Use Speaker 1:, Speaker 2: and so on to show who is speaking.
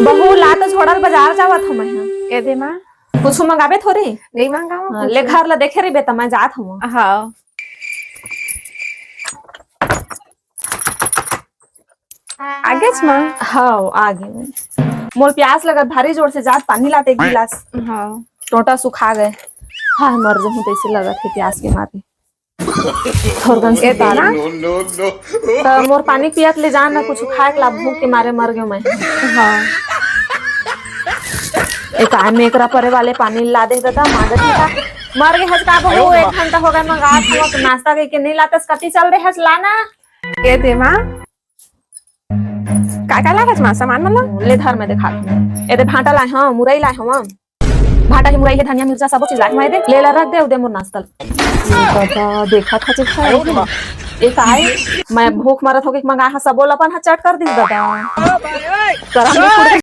Speaker 1: बहू ला तो छोड़ल बाजार जावत हम
Speaker 2: ए दे माँ
Speaker 1: कुछ मंगाबे थोड़ी
Speaker 2: नहीं मंगाओ
Speaker 1: ले घर ला देखे रही बेटा मैं जात हूँ।
Speaker 2: हाँ आगे माँ
Speaker 1: हाँ आगे मोर प्यास लगा भारी जोर से जात पानी लाते एक गिलास
Speaker 2: हाँ
Speaker 1: टोटा सुखा गए। हाँ मर जाऊँ तो ऐसे लगा थे प्यास के मारे थोड़गन से तारा तो मोर पानी पियत ले जान ना कुछ खाए के ला भूख के मारे मर गयो मैं।
Speaker 2: हाँ
Speaker 1: एक आय में एकरा परे वाले पानी ला दे दादा मांगत था मर गए हस का बहू 1 घंटा हो गया मंगा हुआ तो नाश्ता करके नहीं लातस कति चल रहे हस लाना
Speaker 2: ए दे माँ का लागत माँ सामान मतलब
Speaker 1: ले धर में दिखा ए दे भाटा लाए हां मुरई लाए हम भाटा ही मुरई है धनिया मिर्चा सब चीज लाए मैं दे ले ला रख दे उदे मोर नाश्ता दादा देखा था जे खाए एक आए मैं भूख मरत हो के मंगा हा सबो अपन हा चट कर दी दादा करम में